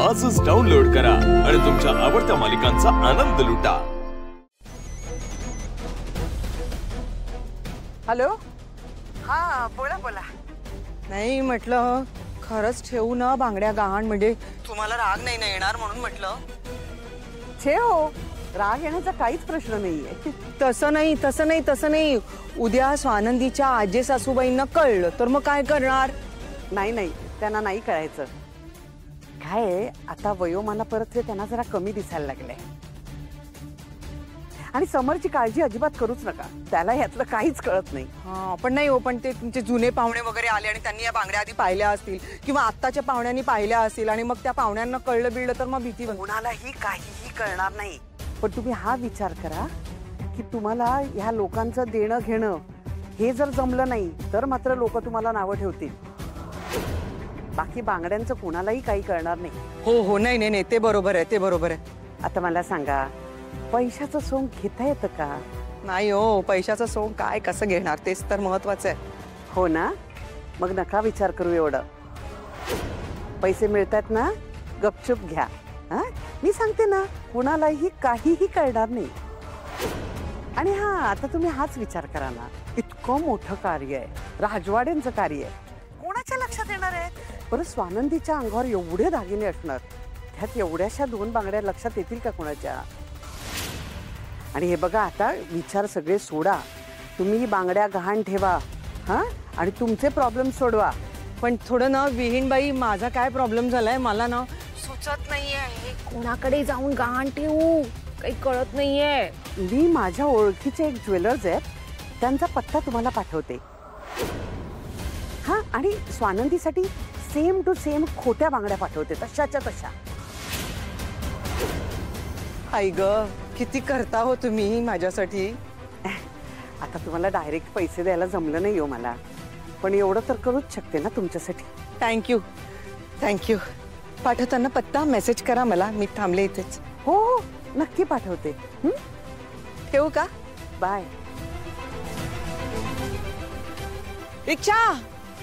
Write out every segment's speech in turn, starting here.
आजच डाउनलोड करा आणि तुमच्या आवडत्या मालिकांचा आनंद लुटा। हॅलो, हा बोला बोला। नाही म्हटलं खरंच ठेवू ना बांगड्या गहाण, म्हणजे तुम्हाला राग नाही ना येणार म्हणून म्हटलं। ठेव, राग येण्याचा काहीच प्रश्न नाहीये। तसं नाही उद्या स्वानंदीच्या आजे सासूबाईंना कळलं तर मग काय करणार? नाही त्यांना नाही कळायचं। काय आता वयोमाना परत त्यांना जरा कमी दिसायला लागलंय आणि समरची काळजी अजिबात करूच नका, त्याला यातलं काहीच कळत नाही। हा पण नाही हो, पण ते तुमचे जुने पाहुणे वगैरे आले आणि त्यांनी या बांगड्या आधी पाहिल्या असतील किंवा आत्ताच्या पाहुण्यांनी पाहिल्या असतील आणि मग त्या पाहुण्यांना कळलं बिळलं तर मग भीती कोणालाही काहीही कळणार नाही। पण तुम्ही हा विचार करा की तुम्हाला ह्या लोकांचं देणं घेणं हे जर जमलं नाही तर मात्र लोक तुम्हाला नावं ठेवतील। बाकी बांगड्यांचं कोणालाही काही कळणार नाही। हो नाही ते बरोबर आहे। आता मला सांगा, पैशाचं सोंग घेता येतं का? नाही हो, पैशाचं सोंग काय कसं घेणार तेच तर महत्वाचं आहे। हो ना, मग नका विचार करू एवढं। पैसे मिळतात ना, गपचूप घ्या। हा, मी सांगते ना, कुणालाही काहीही कळणार नाही। आणि हा, आता तुम्ही हाच विचार करा ना, इतकं मोठं कार्य आहे, राजवाड्यांचं कार्य आहे, कोणाच्या लक्षात येणार आहे? परत स्वानंदीच्या अंगावर एवढे दागिने असणार, त्यात एवढ्याशा 2 बांगड्या लक्षात येतील का कोणाच्या? आणि हे बघा, आता विचार सगळे सोडा, तुम्ही ही बांगड्या गहाण ठेवा हा, आणि तुमचे प्रॉब्लेम सोडवा। पण थोडं ना विहीणबाई, माझा काय प्रॉब्लेम झालाय मला ना सुचत नाहीये, कोणाकडे जाऊन गहाण ठेवू काही कळत नाहीये। मी माझ्या ओळखीचे एक ज्वेलर्स आहेत, त्यांचा पत्ता तुम्हाला पाठवते। हा, आणि स्वानंदीसाठी सेम टू सेम खोट्या बांगड्या पाठवते, तशाच्या तशा। आई ग, किती करता हो तुम्ही माझ्यासाठी। आता तुम्हाला डायरेक्ट पैसे द्यायला जमलं नाही हो मला, पण एवढं तर करूच शकते ना तुमच्यासाठी। थँक्यू। पाठवताना पत्ता मेसेज करा मला, मी थांबले इथेच। हो नक्की पाठवते। ठेवू का? बाय। रिक्षा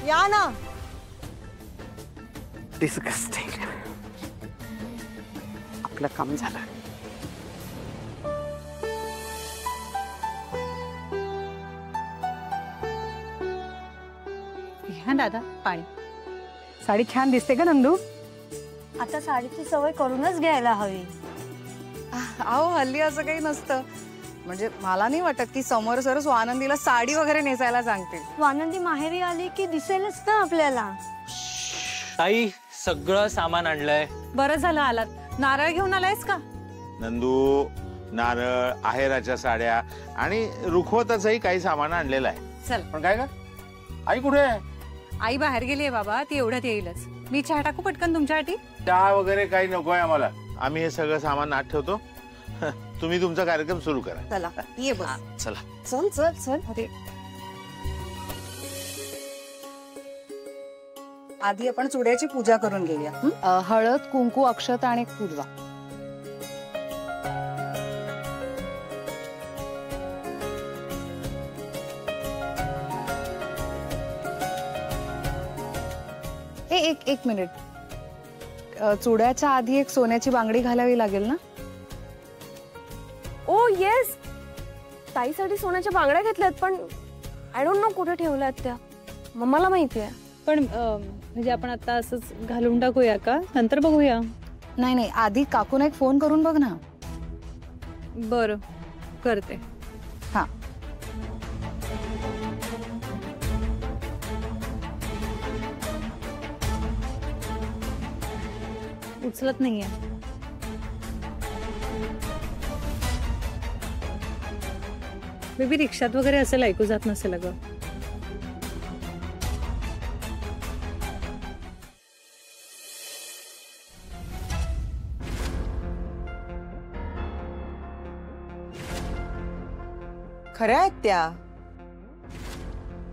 या ना। डिस्गस्टिंग, आपलं काम झालं। ह्या दादा पाणी। साडी छान दिसते का नंदू? आता साडीची सवय करूनच घ्यायला हवी। अहो हल्ली असं काही नसतं, म्हणजे मला नाही वाटत की समोर सर स्वानंदीला साडी वगैरे नेसायला सांगतील। स्वानंदी माहेरी आली की दिसेलच ना आपल्याला। ताई, सगळं सामान आणलंय। बरं झालं आलात। नारळ घेऊन आलायस का? नंदू, नारळ, आहेराच्या साड्या आणि रुखवताचंही काही सामान आणलेलं आहे। चल। पण काय का, आई कुठे आहे? आई बाहेर गेली आहे बाबा, ती एवढ्यात येईलच। मी चहा टाकू पटकन तुमच्यासाठी? चहा वगैरे काही नकोय आम्हाला, आम्ही हे सगळं सामान आत ठेवतो। तुम्ही तुमचा कार्यक्रम सुरू करा। चला ये बस। चला चल। अरे आधी आपण चुड्याची पूजा करून घेऊया। हळद, कुंकू, अक्षत आणि पूर्वा। एक मिनिट, चुड्याच्या आधी एक सोन्याची बांगडी घालावी लागेल ना? ओ येस, ताईसाठी सोन्याच्या बांगड्या घेतल्यात, पण आय डोंट नो कुठे ठेवल्यात त्या। मम्माला माहिती आहे। पण म्हणजे आपण आता असंच घालून टाकूया का, नंतर बघूया? नाही, आधी काकून एक फोन करून बघ ना। बरं, करते। हा, उचलत नाहीये। बेबी रिक्षात वगैरे असेल, ऐकू जात नसेल अगं। खऱ्या आहेत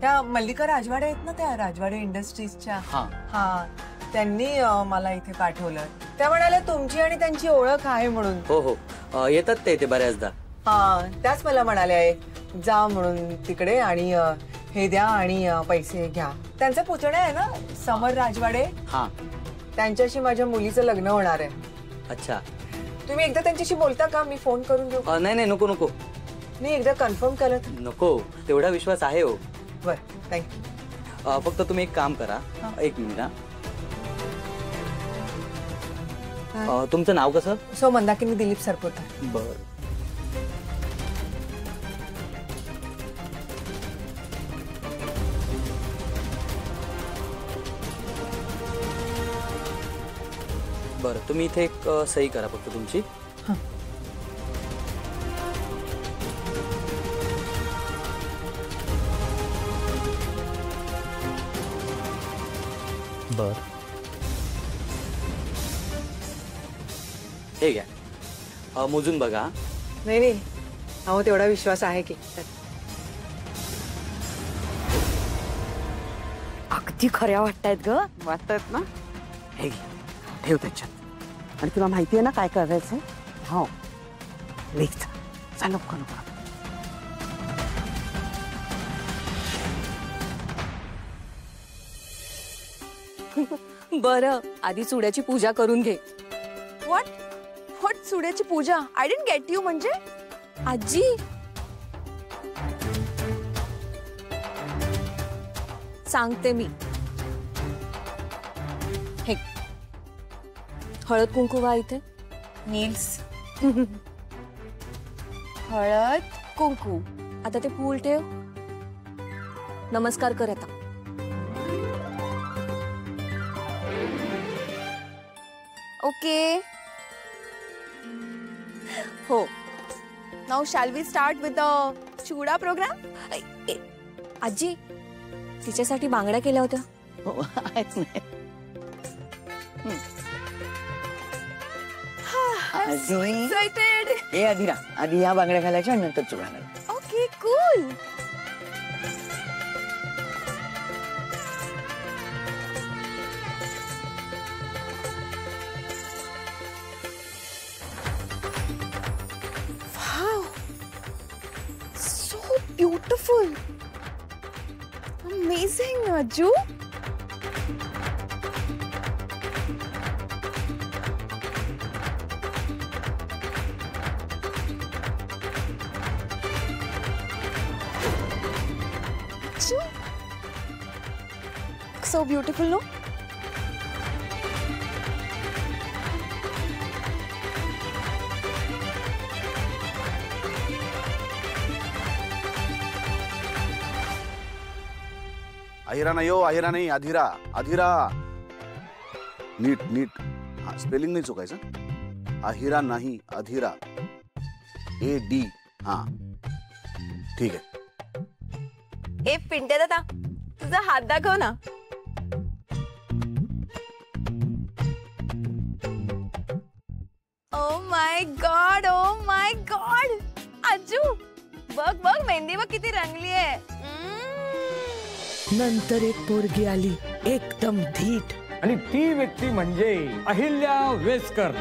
त्या मल्लिका राजवाडे आहेत ना, त्या राजवाडे इंडस्ट्रीजच्या। हा, त्यांनी मला इथे पाठवलं। त्या म्हणाल्या तुमची आणि त्यांची ओळख आहे म्हणून। हो, येतात ते बऱ्याचदा। हा, त्याच मला म्हणाले जा म्हणून तिकडे आणि हे द्या आणि पैसे घ्या। त्यांचे पुतणे आहे ना समर राजवाडे, हा, त्यांच्याशी माझ्या मुलीचं लग्न होणार आहे. अच्छा. तुम्ही एकदा त्यांच्याशी बोलता का? मी फोन करून देऊ? नाही नाही, नको नको नाही, एकदा कन्फर्म केलं तर. नको, तेवढा विश्वास आहे हो. बरं, थँक्यू. फक्त तुम्ही एक काम करा. एक मिनिट. तुमचं नाव कसं? सो मंदाकिनी दिलीप सरपोतदार. बर. बरं, तुम्ही इथे एक सही करा फक्त तुमची. बर. हे घ्या, मोजून बघा. नाही नाही, अहो तेवढा विश्वास आहे की. अगदी खऱ्या वाटतायत ग. वाटतात ना? हे घे, ठेव त्याच्यात. आणि तुला माहिती आहे ना काय करायचं? हो, लिख. चालू करू. बरं, आधी चुड्याची पूजा करून घे. व्हॉट व्हॉट चुड्याची पूजा? I didn't get you. म्हणजे आजी सांगते मी. हे हळद कुंकू वा इथे. नील्स. हळद कुंकू. आता ते फूल ठेव. नमस्कार कर आता. ओके. हो. Now shall we start with the chuda programme? आजी, तिच्यासाठी बांगड्या केल्या होत्या. एक्साइटेड. हे अधिरा, आधी या बांगड्या घालायच्या आणि नंतर चुडा घालायचा. Okay, cool. Beautiful. Amazing, Ajju. Ajju. So beautiful, no? अहिरा नाही हो, अहिरा नाही, अधिरा. अधिरा. नीट नीट. हा, स्पेलिंग नाही चुकायचं. अहिरा नाही, अधिरा. AD. हा, ठीक आहे. ए पिंट्या दादा, तुझा हात दाखव ना. Oh my God, oh my God. आजू, बघ बघ, मेहंदी बघ किती रंगली आहे. नंतर एक पोरगी आली, एकदम धीट. आणि ती व्यक्ती म्हणजे अहिल्या वेसकर.